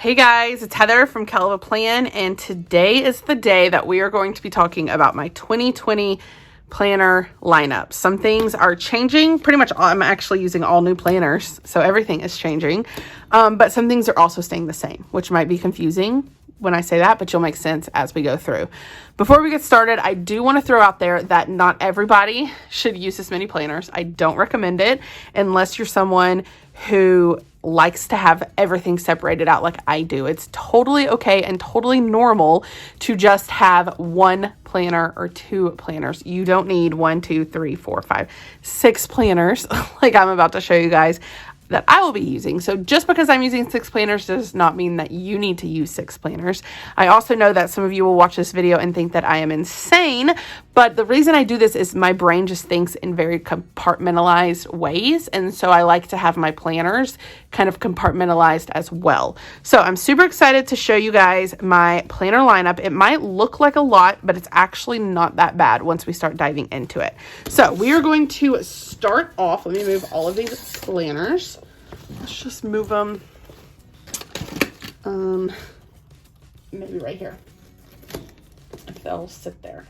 Hey guys, it's Heather from Kell Planner, and today is the day that we are going to be talking about my 2020 planner lineup. Some things are changing. Pretty much I'm actually using all new planners, so everything is changing. But some things are also staying the same, which might be confusing when I say that, but you'll make sense as we go through. Before we get started, I do want to throw out there that not everybody should use this many planners. I don't recommend it unless you're someone who likes to have everything separated out like I do. It's totally okay and totally normal to just have one planner or two planners. You don't need 1, 2, 3, 4, 5, 6 planners like I'm about to show you guys that I will be using. So just because I'm using 6 planners does not mean that you need to use 6 planners. I also know that some of you will watch this video and think that I am insane, but the reason I do this is my brain just thinks in very compartmentalized ways, and so I like to have my planners kind of compartmentalized as well. So I'm super excited to show you guys my planner lineup. It might look like a lot, but it's actually not that bad once we start diving into it. So we are going to start off. Let me move all of these planners. Let's just move them maybe right here, if they'll sit there.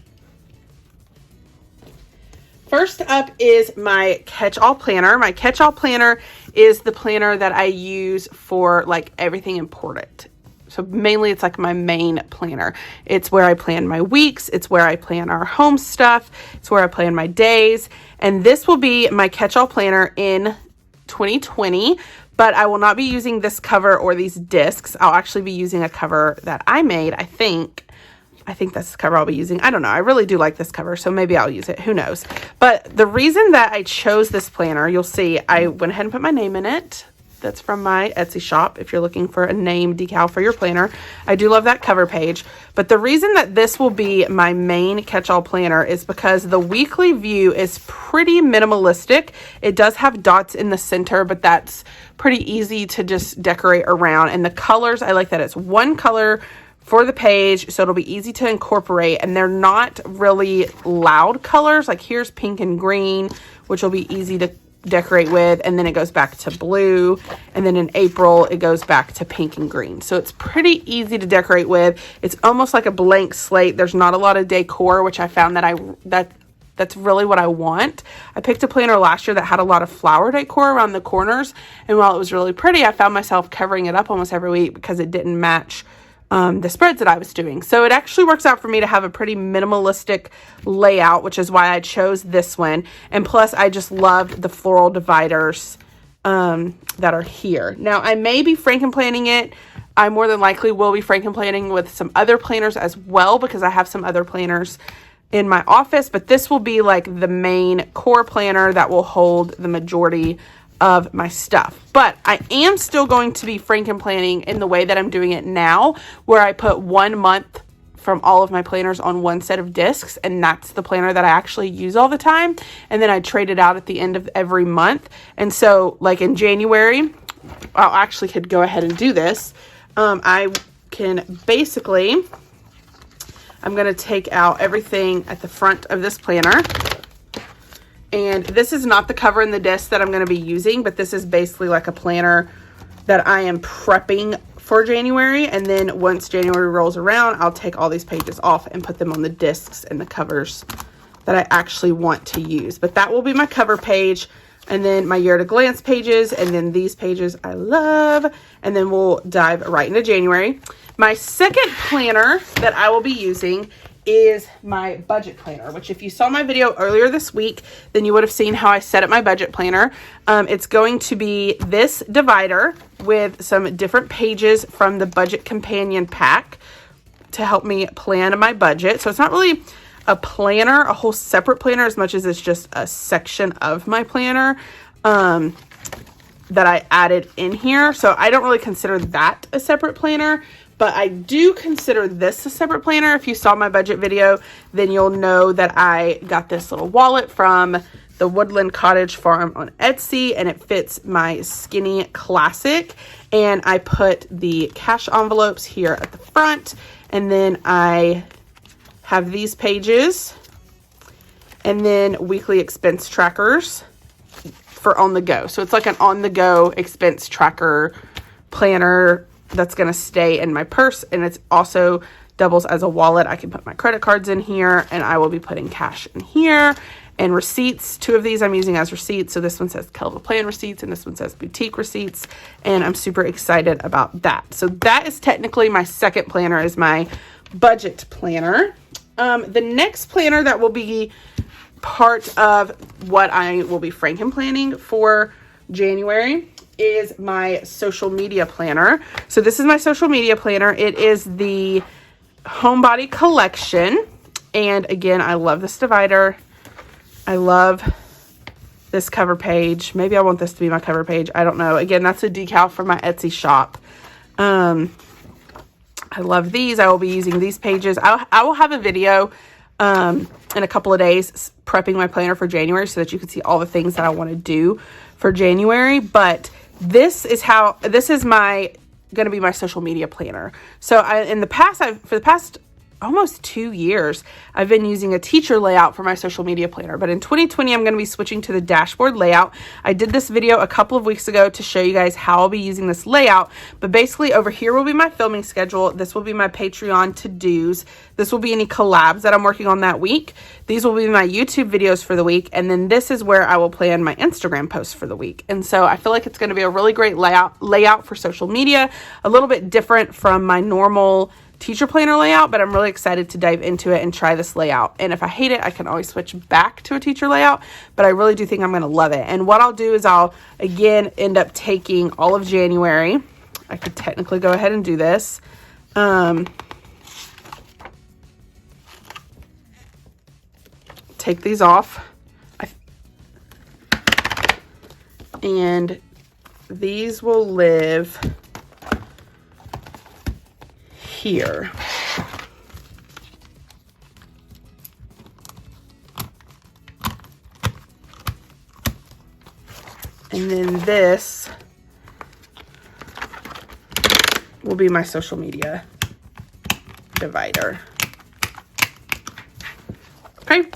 First up is my Catchall Planner. My Catchall Planner is the planner that I use for like everything important. So mainly it's like my main planner. It's where I plan my weeks. It's where I plan our home stuff. It's where I plan my days. And this will be my Catchall Planner in 2020, but I will not be using this cover or these discs. I'll actually be using a cover that I made, I think that's the cover I'll be using. I don't know. I really do like this cover, so maybe I'll use it. Who knows? But the reason that I chose this planner, you'll see I went ahead and put my name in it. That's from my Etsy shop if you're looking for a name decal for your planner. I do love that cover page. But the reason that this will be my main Catchall Planner is because the weekly view is pretty minimalistic. It does have dots in the center, but that's pretty easy to just decorate around. And the colors, I like that it's one color for the page, so it'll be easy to incorporate, and they're not really loud colors. Like here's pink and green, which will be easy to decorate with, and then it goes back to blue, and then in April it goes back to pink and green. So it's pretty easy to decorate with. It's almost like a blank slate. There's not a lot of decor, which I found that that's really what I want. I picked a planner last year that had a lot of flower decor around the corners, and while it was really pretty, I found myself covering it up almost every week because it didn't match the spreads that I was doing. So it actually works out for me to have a pretty minimalistic layout, which is why I chose this one. And plus I just loved the floral dividers that are here. Now I may be frankenplanning it. I more than likely will be frankenplanning with some other planners as well, because I have some other planners in my office, but this will be like the main core planner that will hold the majority of my stuff. But I am still going to be frankenplanning in the way that I'm doing it now, where I put 1 month from all of my planners on one set of discs, and that's the planner that I actually use all the time, and then I trade it out at the end of every month. And so like in January, I actually could go ahead and do this. I can basically, I'm going to take out everything at the front of this planner. And this is not the cover and the disc that I'm going to be using, but this is basically like a planner that I am prepping for January. And then once January rolls around, I'll take all these pages off and put them on the discs and the covers that I actually want to use. But that will be my cover page, and then my year at a glance pages, and then these pages I love. And then we'll dive right into January. My second planner that I will be using is my budget planner, which if you saw my video earlier this week, then you would have seen how I set up my budget planner. It's going to be this divider with some different pages from the Budget Companion pack to help me plan my budget. So it's not really a planner, a whole separate planner, as much as it's just a section of my planner that I added in here. So I don't really consider that a separate planner, but I do consider this a separate planner. If you saw my budget video, then you'll know that I got this little wallet from the Woodland Cottage Farm on Etsy, and it fits my Skinny Classic. And I put the cash envelopes here at the front, and then I have these pages, and then weekly expense trackers for on the go. So it's like an on the go expense tracker planner that's going to stay in my purse, and it's also doubles as a wallet. I can put my credit cards in here, and I will be putting cash in here. And receipts, 2 of these I'm using as receipts. So this one says Kell Plan receipts, and this one says boutique receipts, and I'm super excited about that. So that is technically my second planner, is my budget planner. The next planner that will be part of what I will be Franken planning for January is my social media planner. So this is my social media planner. It is the Homebody collection, and again, I love this divider. I love this cover page. Maybe I want this to be my cover page. I don't know. Again, that's a decal from my Etsy shop. I love these. I will be using these pages. I will have a video in a couple of days prepping my planner for January so that you can see all the things that I want to do for January. But this is going to be my social media planner. So for the past almost 2 years, I've been using a teacher layout for my social media planner. But in 2020, I'm going to be switching to the dashboard layout. I did this video a couple of weeks ago to show you guys how I'll be using this layout. But basically over here will be my filming schedule. This will be my Patreon to-dos. This will be any collabs that I'm working on that week. These will be my YouTube videos for the week. And then this is where I will plan my Instagram posts for the week. And so I feel like it's going to be a really great layout for social media, a little bit different from my normal teacher planner layout, but I'm really excited to dive into it and try this layout. And if I hate it, I can always switch back to a teacher layout, but I really do think I'm going to love it. And what I'll do is I'll again end up taking all of January. I could technically go ahead and do this. Take these off. And these will live here. And then this will be my social media divider. Okay,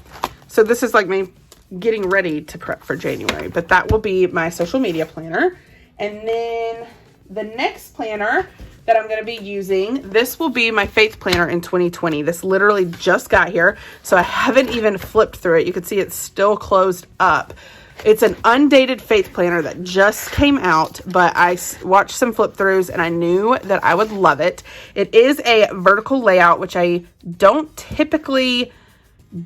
so this is like me getting ready to prep for January, but that will be my social media planner. And then the next planner that I'm going to be using, this will be my faith planner in 2020. This literally just got here, so I haven't even flipped through it. You can see it's still closed up. It's an undated faith planner that just came out, but I watched some flip throughs and I knew that I would love it. It is a vertical layout, which I don't typically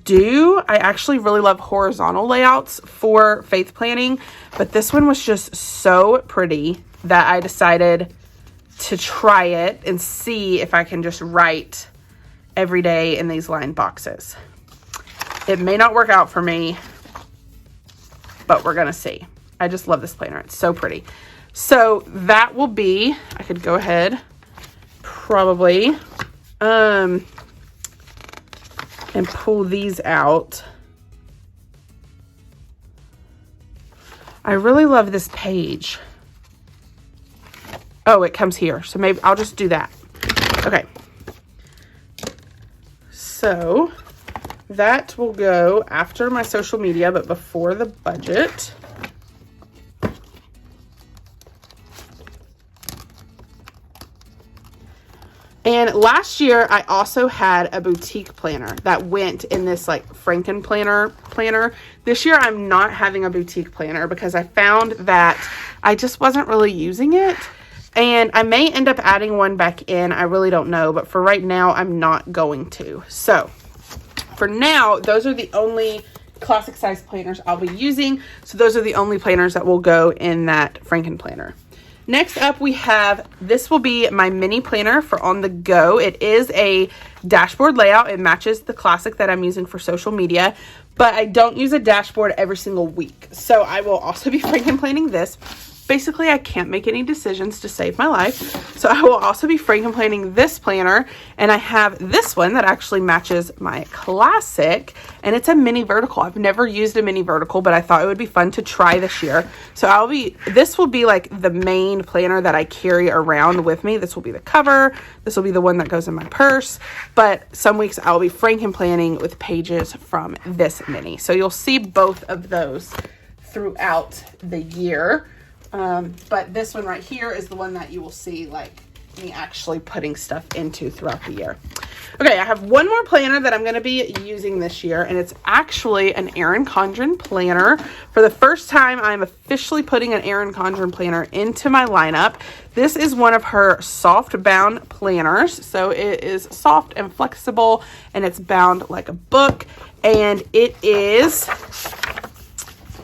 do. I actually really love horizontal layouts for faith planning, but this one was just so pretty that I decided to try it and see if I can just write every day in these line boxes. It may not work out for me, but we're gonna see. I just love this planner. It's so pretty. So that will be, I could go ahead probably and pull these out. I really love this page. Oh, it comes here. So maybe I'll just do that. Okay. So that will go after my social media, but before the budget. And last year, I also had a boutique planner that went in this like Franken planner. This year, I'm not having a boutique planner because I found that I just wasn't really using it. And I may end up adding one back in. I really don't know. But for right now, I'm not going to. So for now, those are the only classic size planners I'll be using. So those are the only planners that will go in that Franken planner. Next up, we have, this will be my mini planner for on the go. It is a dashboard layout. It matches the classic that I'm using for social media, but I don't use a dashboard every single week. So I will also be Franken planning this. Basically, I can't make any decisions to save my life. So I will also be Franken planning this planner. And I have this one that actually matches my classic. And it's a mini vertical. I've never used a mini vertical, but I thought it would be fun to try this year. So this will be like the main planner that I carry around with me. This will be the cover. This will be the one that goes in my purse. But some weeks I'll be Franken planning with pages from this mini. So you'll see both of those throughout the year. But this one right here is the one that you will see like me actually putting stuff into throughout the year. Okay, I have one more planner that I'm going to be using this year, and it's actually an Erin Condren planner. For the first time, I'm officially putting an Erin Condren planner into my lineup. This is one of her soft bound planners. So it is soft and flexible, and it's bound like a book, and it is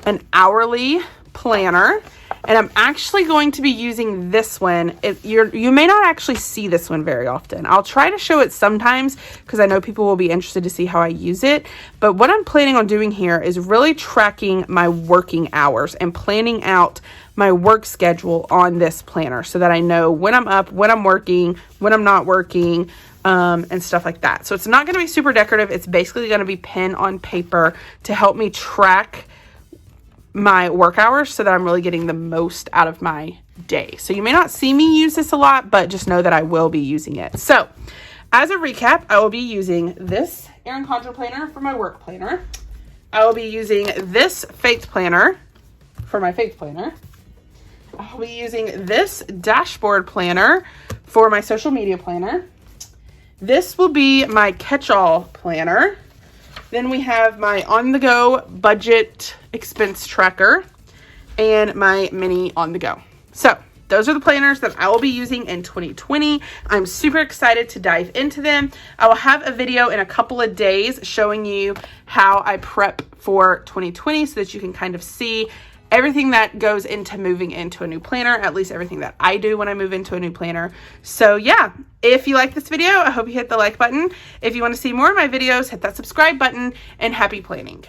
an hourly planner. And I'm actually going to be using this one. You may not actually see this one very often. I'll try to show it sometimes because I know people will be interested to see how I use it. But what I'm planning on doing here is really tracking my working hours and planning out my work schedule on this planner so that I know when I'm up, when I'm working, when I'm not working, and stuff like that. So it's not going to be super decorative. It's basically going to be pen on paper to help me track my work hours so that I'm really getting the most out of my day. So you may not see me use this a lot, but just know that I will be using it. So as a recap, I will be using this Erin Condren planner for my work planner. I will be using this Faith planner for my Faith planner. I'll be using this dashboard planner for my social media planner. This will be my catch-all planner. Then we have my on-the-go budget expense tracker and my mini on-the-go. So those are the planners that I will be using in 2020. I'm super excited to dive into them. I will have a video in a couple of days showing you how I prep for 2020 so that you can kind of see everything that goes into moving into a new planner, at least everything that I do when I move into a new planner. So yeah, if you like this video, I hope you hit the like button. If you want to see more of my videos, hit that subscribe button, and happy planning.